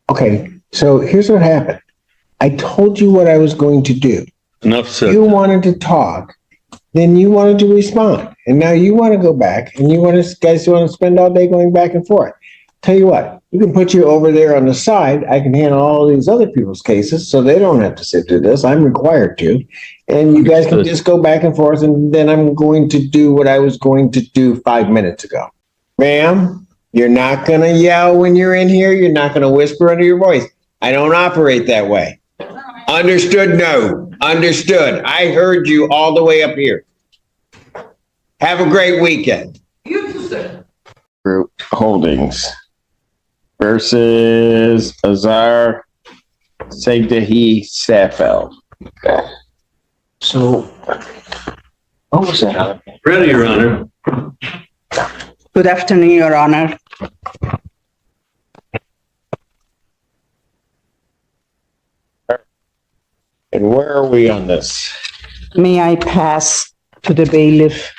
Okay, so here's what happened. I told you what I was going to do. Enough said. You wanted to talk, then you wanted to respond. And now you want to go back and guys want to spend all day going back and forth. Tell you what, you can put you over there on the side. I can handle all these other people's cases so they don't have to sit through this. I'm required to. And you guys can just go back and forth, and then I'm going to do what I was going to do 5 minutes ago. Ma'am, you're not going to yell when you're in here. You're not going to whisper under your voice. I don't operate that way. Understood? No. Understood. I heard you all the way up here. Have a great weekend. You too, sir. Group Holdings versus Azar Segdahi Safeld. So, what was that? Ready, Your Honor. Good afternoon, Your Honor. And where are we on this? May I pass to the bailiff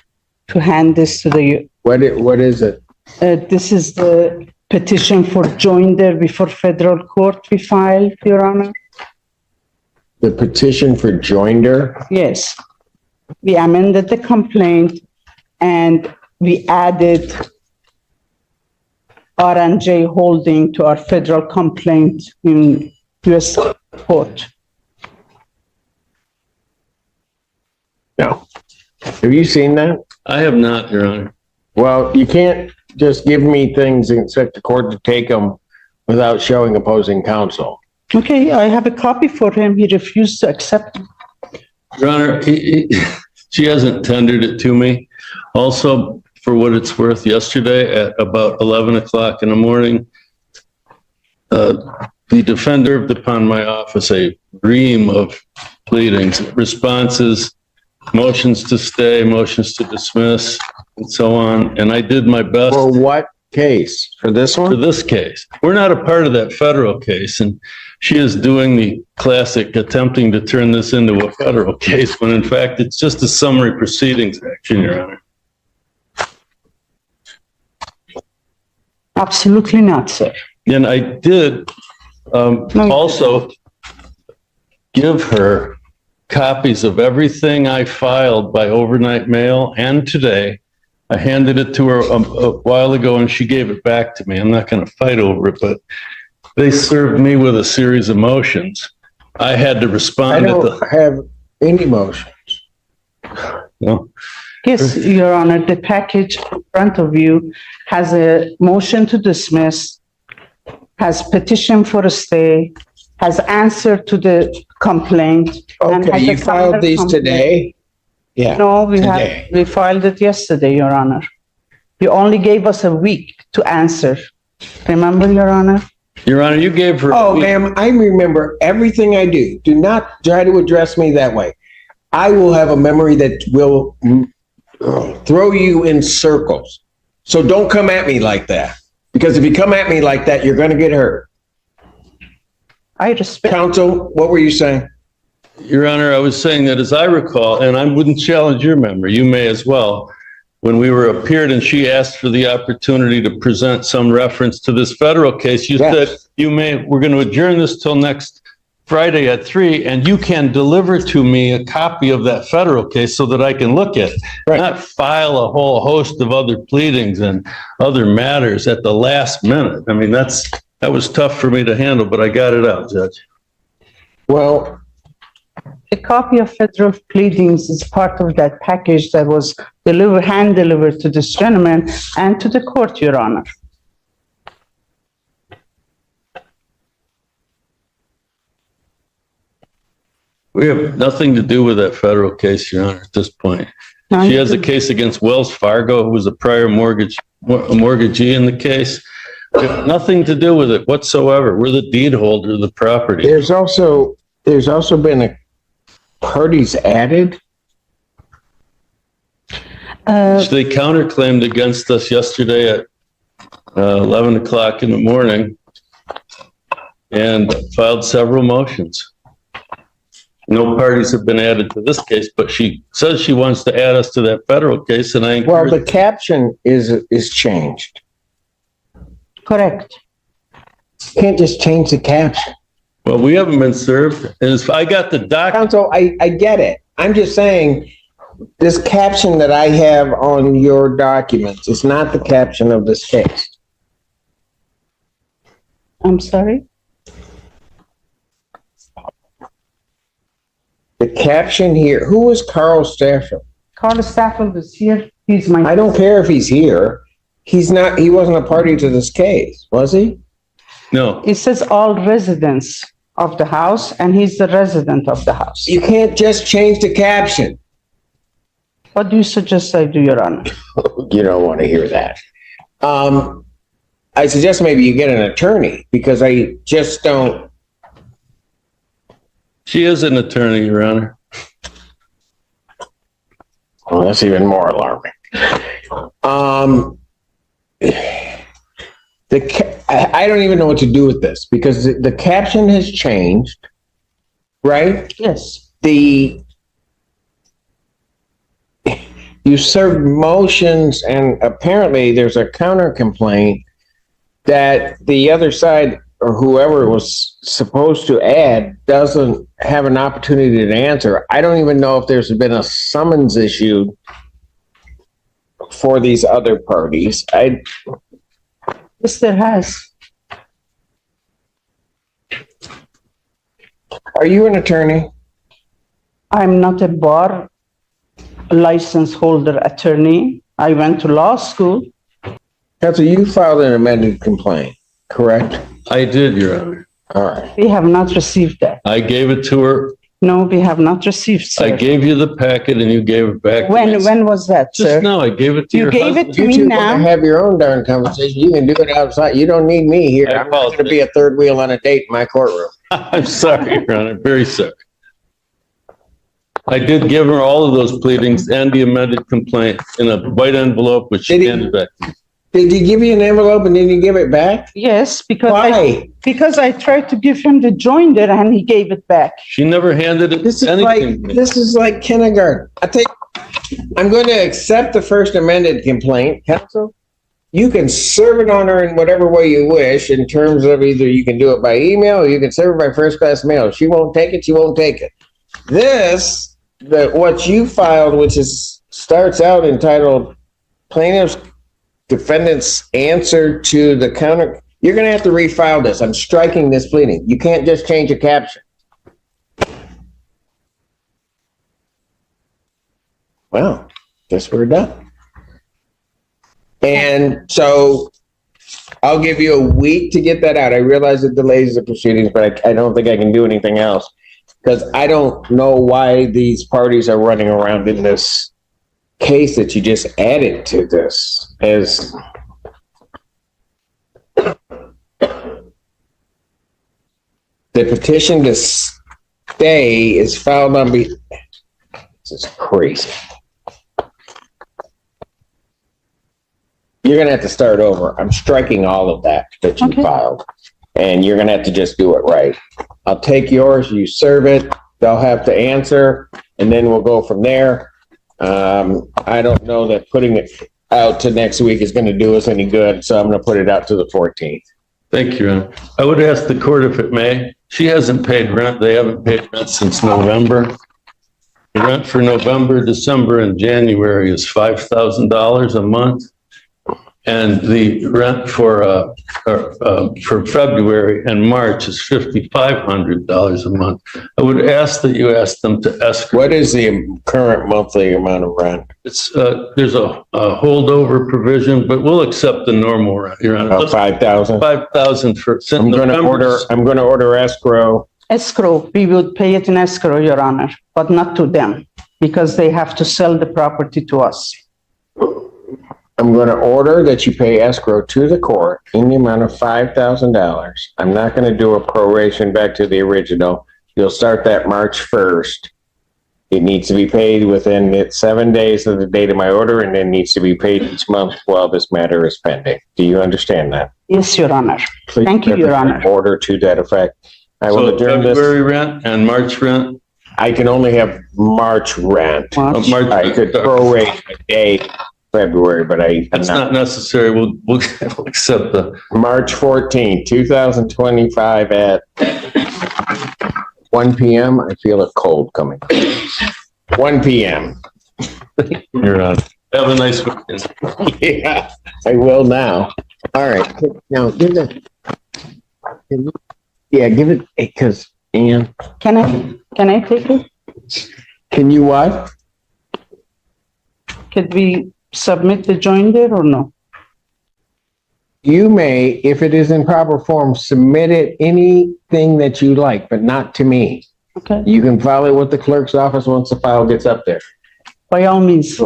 to hand this to the... What is it? This is the petition for joinder before federal court we filed, Your Honor. The petition for joinder? Yes. We amended the complaint and we added R&J Holding to our federal complaint in U.S. court. No. Have you seen that? I have not, Your Honor. Well, you can't just give me things and expect the court to take them without showing opposing counsel. Okay, I have a copy for him. He refused to accept. Your Honor, she hasn't tendered it to me. Also, for what it's worth, yesterday at about 11 o'clock in the morning, the defender served upon my office a ream of pleadings, responses, motions to stay, motions to dismiss, and so on. And I did my best. For what case? For this For one? this case. We're not a part of that federal case, and she is doing the classic attempting to turn this into a federal case when in fact it's just a summary proceedings action, Your Honor. Absolutely not, sir. And I did also give her copies of everything I filed by overnight mail and today. I handed it to her a while ago and she gave it back to me. I'm not going to fight over it, but they served me with a series of motions. I had to respond. I don't have any motions. No. Yes, Your Honor, the package in front of you has a motion to dismiss, has petition for a stay, has answer to the complaint. and Okay, has you a filed counter these complaint. today? Yeah. No, today. we filed it yesterday, Your Honor. You only gave us a week to answer. Remember, Your Honor? Your Honor, you gave her. Oh, ma'am, I remember everything I do. Do not try to address me that way. I will have a memory that will throw you in circles. So don't come at me like that. Because if you come at me like that, you're going to get hurt. I respect. Counsel, what were you saying? Your Honor, I was saying that as I recall, and I wouldn't challenge your memory, you may as well, when we were appeared and she asked for the opportunity to present some reference to this federal case, you said, we're going to adjourn this till next Friday at 3, and you can deliver to me a copy of that federal case so that I can look at it, not file a whole host of other pleadings and other matters at the last minute. I mean, that was tough for me to handle, but I got it out, Judge. Well, A copy of federal pleadings is part of that package that was hand-delivered to this gentleman and to the court, Your Honor. We have nothing to do with that federal case, Your Honor, at this point. No, She has a case against Wells Fargo, who was a prior mortgagee in the case. We have nothing to do with it whatsoever. We're the deed holder of the property. there's also been a parties added. They counterclaimed against us yesterday at 11 o'clock in the morning and filed several motions. No parties have been added to this case, but she says she wants to add us to that federal case, and I encourage. Well, the caption is changed. Correct. You can't just change the caption. Well, we haven't been served. I got the doc. Counsel, I get it. I'm just saying, this caption that I have on your documents is not the caption of this case. I'm sorry? The caption here, who was Carl Stafford? Carl Stafford is here. He's my. I don't care if he's here. He's not, he wasn't a party to this case, was he? No, It says all residents of the house, and he's the resident of the house. You can't just change the caption. What do you suggest I do, Your Honor? You don't want to hear that. I suggest maybe you get an attorney, because I just don't. she is an attorney, Your Honor. Well, that's even more alarming. I don't even know what to do with this, because the caption has changed, right? Yes. You served motions, and apparently there's a counter complaint that the other side, or whoever was supposed to add, doesn't have an opportunity to answer. I don't even know if there's been a summons issued for these other parties. Yes, there has. Are you an attorney? I'm not a bar license holder attorney. I went to law school. Counsel, you filed an amended complaint, correct? I did, Your Honor. All right. We have not received that. I gave it to her. No, we have not received, I sir. gave you the packet and you gave it back. to me. When was that, sir? Just now, I gave it to You your gave it husband. to You me two want to now. have your own darn conversation. You can do it outside. You don't need me here. I I'm not going to be a third wheel on a date in my courtroom. I'm sorry, Your Honor, very sorry. I did give her all of those pleadings and the amended complaint in a white envelope, which she Did he- handed back to me. Did you give you an envelope and then you give it back? Yes, because Why? I tried to give him the joinder and he gave it back. She never handed it This is anything. like, this is like kindergarten. I'm going to accept the first amended complaint, counsel. You can serve it on her in whatever way you wish, in terms of either you can do it by email or you can serve it by first class mail. If she won't take it, she won't take it. What you filed, which starts out entitled plaintiff's defendant's answer to the counter, you're going to have to refile this. I'm striking this pleading. You can't just change a caption. Well, guess we're done. And so I'll give you a week to get that out. I realize it delays the proceedings, but I don't think I can do anything else, because I don't know why these parties are running around in this case that you just added to this as the petition to stay is filed on this is crazy. You're gonna have to start over. I'm striking all of that you Okay. filed, and you're gonna have to just do it right. I'll take yours, you serve it, they'll have to answer, and then we'll go from there. I don't know that putting it out to next week is gonna do us any good, so I'm gonna put it out to the 14th. Thank you, Your Honor. I would ask the court if it may. She hasn't paid rent. They haven't paid rent since November. The rent for November, December, and January is $5,000 a month. And the rent for February and March is $5,500 a month. I would ask that you ask them to escrow. What is the current monthly amount of rent? It's, there's a holdover provision, but we'll accept the normal rent, Your Honor. About 5,000? 5,000 for. I'm gonna order escrow. Escrow, we would pay it in escrow, Your Honor, but not to them, because they have to sell the property to us. I'm going to order that you pay escrow to the court in the amount of $5,000. I'm not going to do a proration back to the original. You'll start that March 1st. It needs to be paid within 7 days of the date of my order, and then needs to be paid each month while this matter is pending. Do you understand that? Yes, Your Honor. Please Thank you, Your Honor. Order to that effect. I will So adjourn this. February rent and March rent? I can only have March rent. March. March. I could prorate a day February, but I'm That's not necessary. We'll accept the, March 14, 2025 at 1 p.m. I feel it cold coming. 1 p.m. you're on. Have a nice weekend. Yeah, I will now. All right. Now, give it. Yeah, give it, because, Ann, Can I take it? can you what? Could we submit the joinder or no? You may, if it is in proper form, submit it anything that you like, but not to me. Okay, You can file it with the clerk's office once the file gets up there. by all means.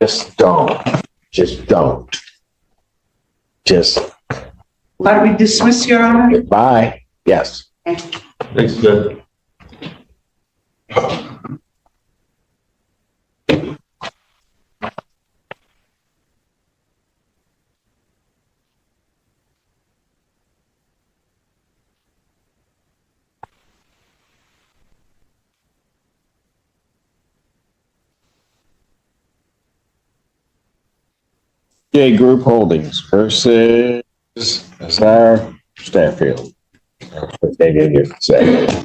Just don't. Just don't. Just Are we dismissed, Your Honor? bye. Yes. Thanks, Judge. J Group Holdings versus Azar Stafffield. That's what they did say.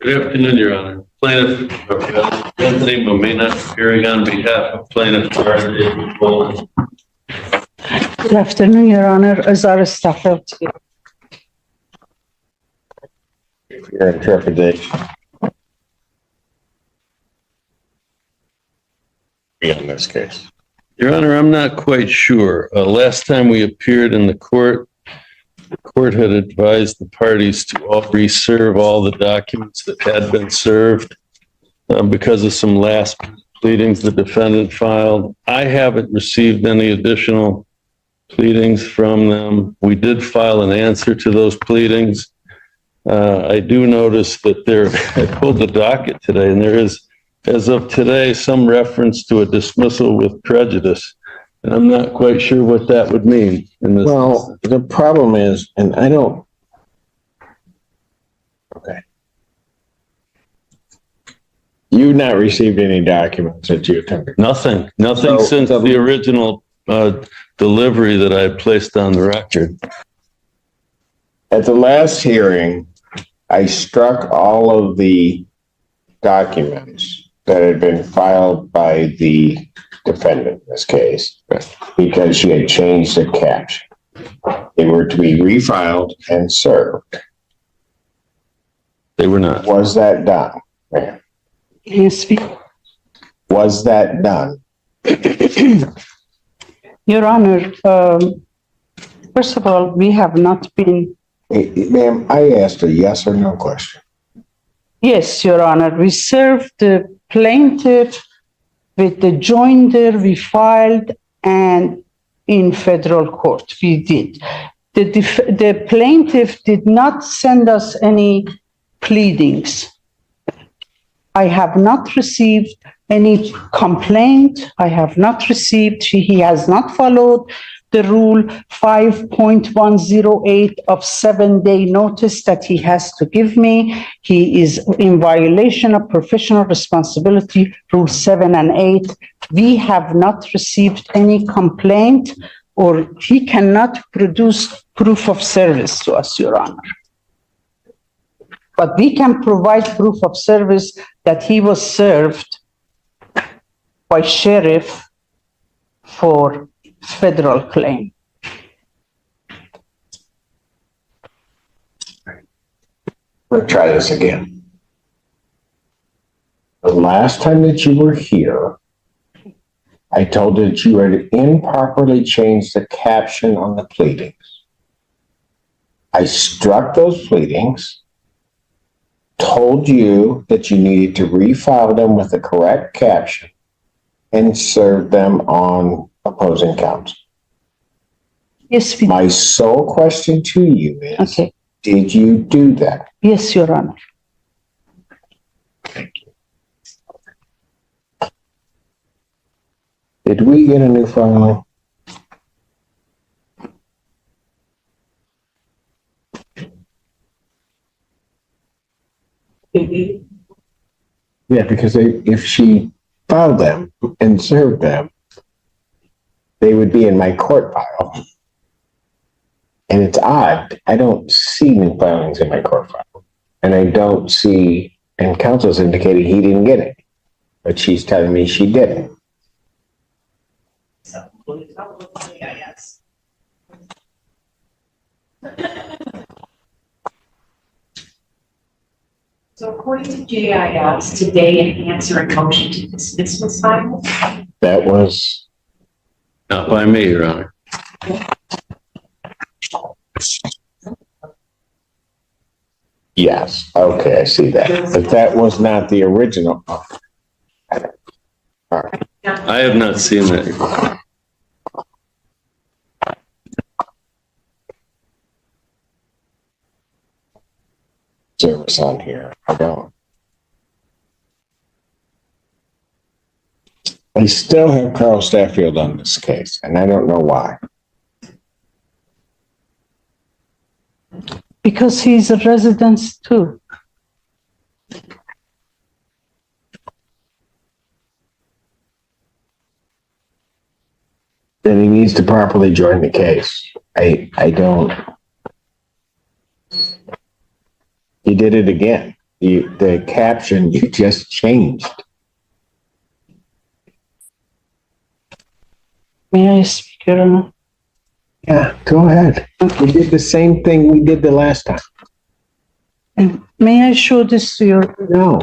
Good afternoon, Your Honor. Plaintiff, Anthony, but may not appearing on behalf of plaintiff. Good afternoon, Your Honor. Azar Stafford. Your interpretation. In this case. Your Honor, I'm not quite sure. Last time we appeared in the court had advised the parties to all reserve all the documents that had been served because of some last pleadings the defendant filed. I haven't received any additional pleadings from them. We did file an answer to those pleadings. I do notice that I pulled the docket today, and there is, as of today, some reference to a dismissal with prejudice. And I'm not quite sure what that would mean in this. Well, the problem is, and I don't. Okay. You've not received any documents that you attempted. Nothing So, since the original delivery that I placed on the record. At the last hearing, I struck all of the documents that had been filed by the defendant in this case, because she had changed the caption. They were to be refiled and served. They were not. Was that done? Yes, Was that done? Your Honor, first of all, we have not been. Ma'am, I asked a yes or no question. Yes, Your Honor, we served the plaintiff with the joinder we filed and in federal court, we did. The plaintiff did not send us any pleadings. I have not received any complaint. I have not received, he has not followed the rule 5.108 of 7-day notice that he has to give me. He is in violation of professional responsibility, rule 7 and 8. We have not received any complaint, or he cannot produce proof of service to us, Your Honor. But we can provide proof of service that he was served by sheriff for federal claim. We'll try this again. The last time that you were here, I told you that you had improperly changed the caption on the pleadings. I struck those pleadings, told you that you needed to refile them with the correct caption, and serve them on opposing counsel. Yes, we My sole question to you is, okay. did you do that? Yes, Your Honor. Did we get a new filing? Yeah, because if she filed them and served them, they would be in my court file. And it's odd. I don't see new filings in my court file. And I don't see, and counsel's indicated he didn't get it. But she's telling me she didn't. So according to JIS, today an answer and motion to dismiss was filed. That was, Not by me, Your Honor. yes, okay, I see that. But that was not the original. I have not seen that. Service on here. I don't. I still have Carl Staffield on this case, and I don't know why. Because he's a resident too. Then he needs to properly join the case. I don't. He did it again. The caption you just changed. May I speak, Your Honor? Yeah, go ahead. We did the same thing we did the last time. And may I show this to you? No,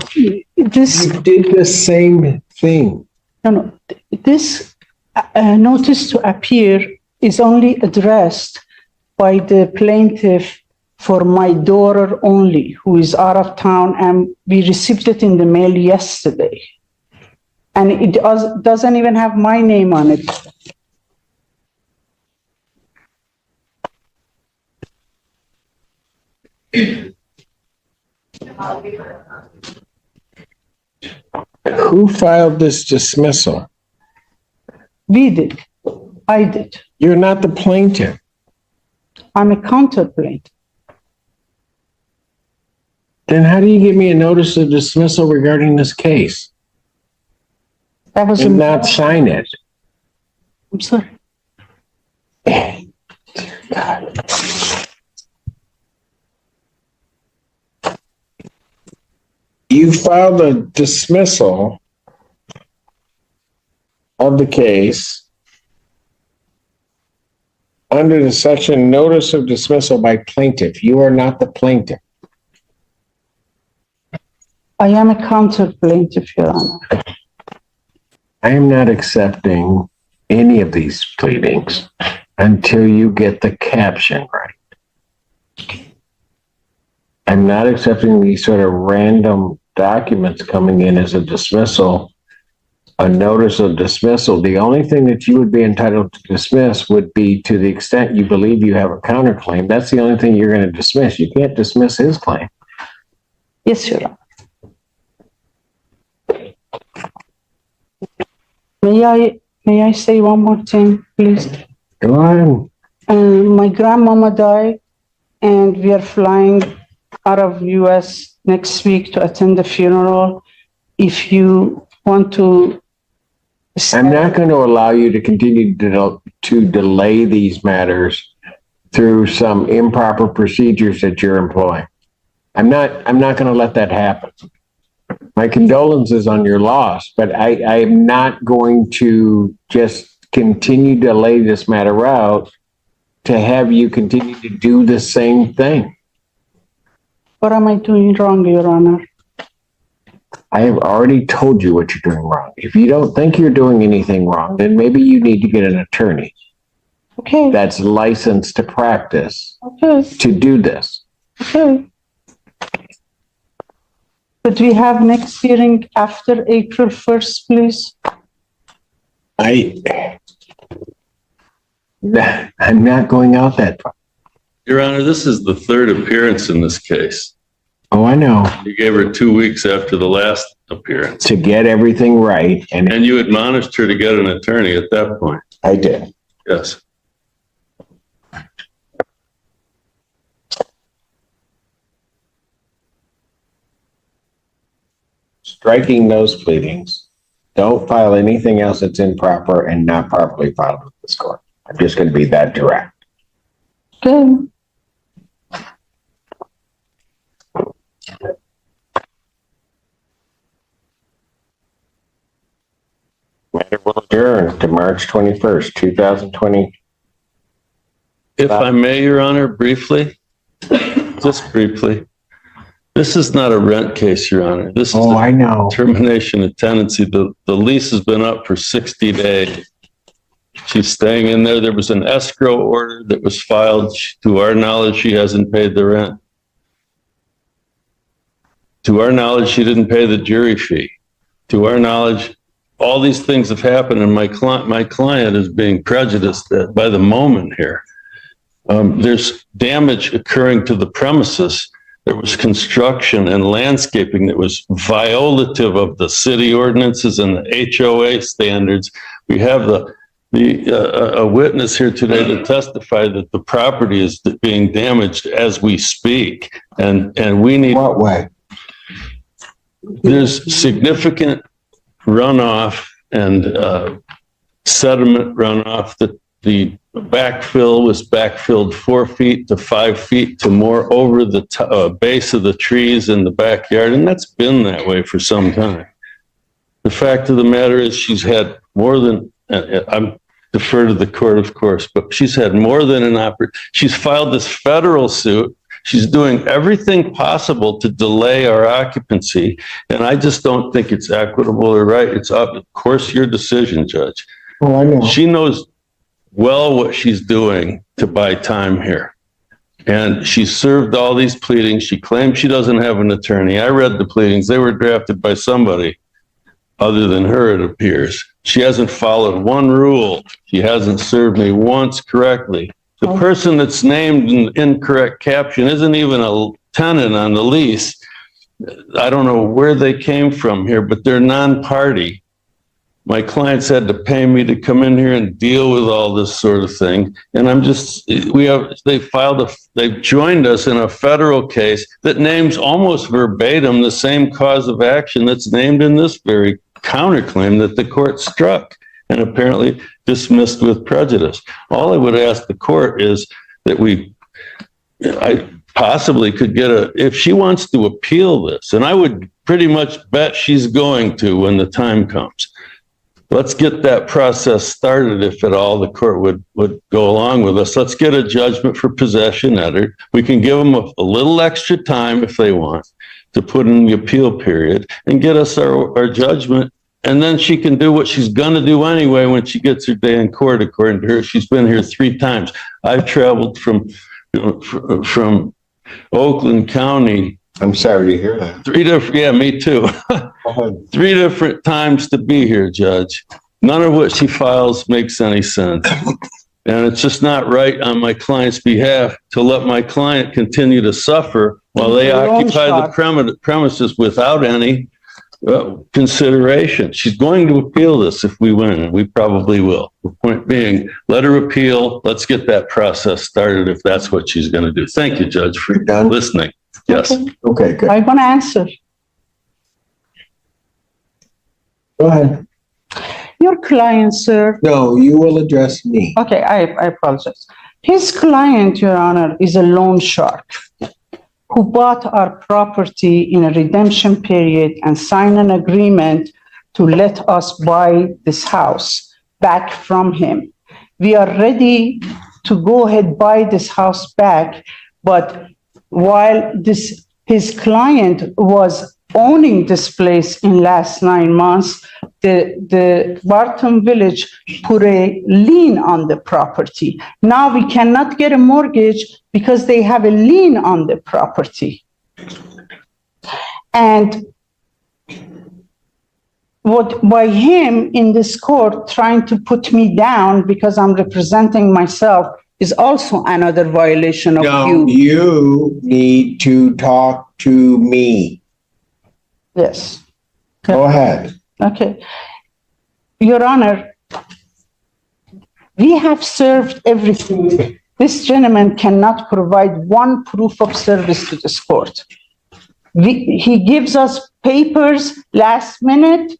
This, you did the same thing. no, this notice to appear is only addressed by the plaintiff for my daughter only, who is out of town, and we received it in the mail yesterday. And it doesn't even have my name on it. Who filed this dismissal? We did. I did. You're not the plaintiff. I'm a counter plaintiff. Then how do you give me a notice of dismissal regarding this case That was and not sign it? I'm sorry. God. You filed a dismissal of the case under the section notice of dismissal by plaintiff. You are not the plaintiff. I am a counter plaintiff, Your Honor. I am not accepting any of these pleadings until you get the caption right. I'm not accepting these sort of random documents coming in as a dismissal, a notice of dismissal. The only thing that you would be entitled to dismiss would be to the extent you believe you have a counterclaim. That's the only thing you're going to dismiss. You can't dismiss his claim. Yes, Your Honor. May I say one more thing, please? Go on. My grandmama died, and we are flying out of US next week to attend the funeral. If you want to. I'm not going to allow you to continue to delay these matters through some improper procedures that you're employing. I'm not going to let that happen. My condolences on your loss, but I am not going to just continue to lay this matter out to have you continue to do the same thing. What am I doing wrong, Your Honor? I have already told you what you're doing wrong. If you don't think you're doing anything wrong, then maybe you need to get an attorney Okay. that's licensed to practice Okay. to do this. Okay. Could we have next hearing after April 1st, please? I'm not going out that far. Your Honor, this is the third appearance in this case. Oh, I know. You gave her 2 weeks after the last appearance. To get everything right, and And you admonished her to get an attorney at that point. I did. Yes. striking those pleadings. Don't file anything else that's improper and not properly filed with this court. I'm just going to be that direct. Good. Matter will adjourn to March 21st, 2020. If I may, Your Honor, briefly, just briefly, this is not a rent case, Your Honor. This is Oh, I know. termination of tenancy. The lease has been up for 60 days. She's staying in there. There was an escrow order that was filed. To our knowledge, she hasn't paid the rent. To our knowledge, she didn't pay the jury fee. To our knowledge, all these things have happened, and my client is being prejudiced by the moment here. There's damage occurring to the premises. There was construction and landscaping that was violative of the city ordinances and the HOA standards. We have a witness here today to testify that the property is being damaged as we speak, and we need. What way? There's significant runoff and sediment runoff. The backfill was backfilled 4 feet to 5 feet to more over the base of the trees in the backyard, and that's been that way for some time. The fact of the matter is she's had more than, I'm defer to the court, of course, but she's had more than she's filed this federal suit. She's doing everything possible to delay our occupancy, and I just don't think it's equitable or right. It's, of course, your decision, Judge. Oh, I know. She knows well what she's doing to buy time here. And she served all these pleadings. She claims she doesn't have an attorney. I read the pleadings. They were drafted by somebody other than her, it appears. She hasn't followed one rule. She hasn't served me once correctly. The person that's named in the incorrect caption isn't even a tenant on the lease. I don't know where they came from here, but they're non-party. My clients had to pay me to come in here and deal with all this sort of thing. And I'm just, they've joined us in a federal case that names almost verbatim the same cause of action that's named in this very counterclaim that the court struck and apparently dismissed with prejudice. All I would ask the court is that I possibly could get if she wants to appeal this, and I would pretty much bet she's going to when the time comes. Let's get that process started, if at all the court would go along with us. Let's get a judgment for possession entered. We can give them a little extra time if they want to put in the appeal period and get us our judgment. And then she can do what she's going to do anyway when she gets her day in court, according to her. She's been here 3 times. I've traveled from Oakland County. I'm sorry to hear that. Yeah, me too. 3 different times to be here, Judge. None of what she files makes any sense. And it's just not right on my client's behalf to let my client continue to suffer while they occupy the premises without any consideration. She's going to appeal this if we win, and we probably will. The point being, let her appeal. Let's get that process started if that's what she's going to do. Thank you, Judge, for listening. Yes. Okay, good. I want to answer. Go ahead. Your client, sir. No, you will address me. Okay, I apologize. His client, Your Honor, is a loan shark who bought our property in a redemption period and signed an agreement to let us buy this house back from him. We are ready to go ahead buy this house back, but while his client was owning this place in last 9 months, the Barton Village put a lien on the property. Now we cannot get a mortgage because they have a lien on the property. And by him in this court trying to put me down because I'm representing myself is also another violation of you. You need to talk to me. Yes. Go ahead. Okay. Your Honor, we have served everything. This gentleman cannot provide one proof of service to this court. He gives us papers last minute.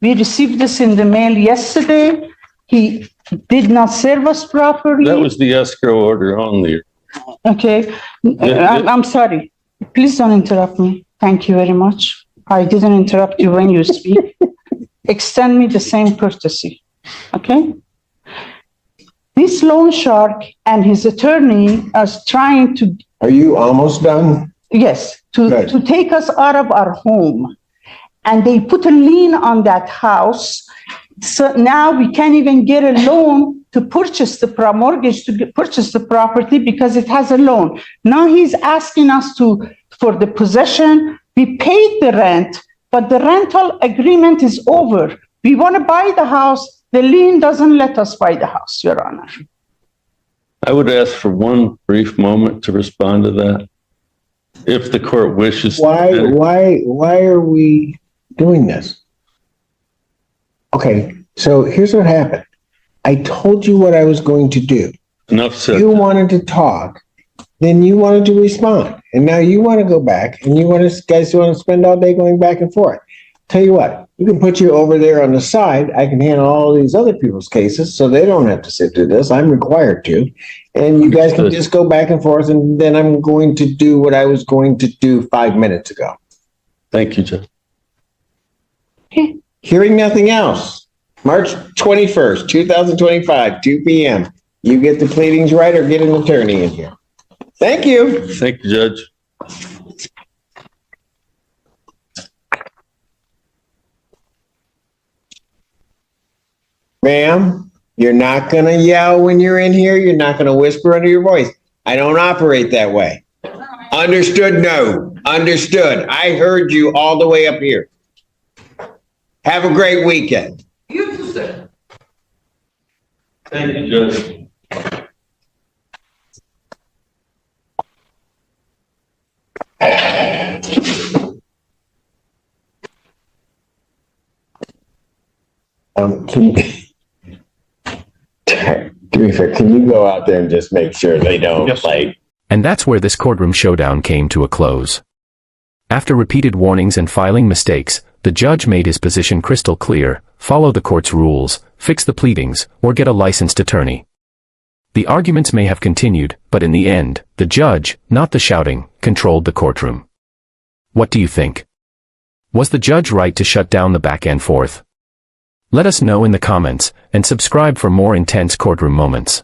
We received this in the mail yesterday. He did not serve us properly. That was the escrow order only. Okay, I'm sorry. Please don't interrupt me. Thank you very much. I didn't interrupt you when you speak. Extend me the same courtesy, okay? This loan shark and his attorney are trying to, Are you almost done? yes, Good. to take us out of our home. And they put a lien on that house. So now we can't even get a loan to purchase the mortgage to purchase the property because it has a loan. Now he's asking us for the possession. We paid the rent, but the rental agreement is over. We want to buy the house. The lien doesn't let us buy the house, Your Honor. I would ask for one brief moment to respond to that, if the court wishes. Why are we doing this? Okay, so here's what happened. I told you what I was going to do. Enough said. You wanted to talk, then you wanted to respond. And now you want to go back and guys want to spend all day going back and forth. Tell you what, you can put you over there on the side. I can handle all these other people's cases so they don't have to sit through this. I'm required to. And you guys can just go back and forth, and then I'm going to do what I was going to do 5 minutes ago. Thank you, Judge. Okay. Hearing nothing else, March 21st, 2025, 2 p.m. You get the pleadings right or get an attorney in here. Thank you. Thank you, Judge. Ma'am, you're not going to yell when you're in here. You're not going to whisper under your voice. I don't operate that way. Understood? No. Understood. I heard you all the way up here. Have a great weekend. You too, sir. Thank you, Judge. Can you go out there and just make sure they don't And that's where this courtroom showdown came to a close. After repeated warnings and filing mistakes, the judge made his position crystal clear: follow the court's rules, fix the pleadings, or get a licensed attorney. The arguments may have continued, but in the end, the judge, not the shouting, controlled the courtroom. What do you think? Was the judge right to shut down the back and forth? Let us know in the comments, and subscribe for more intense courtroom moments.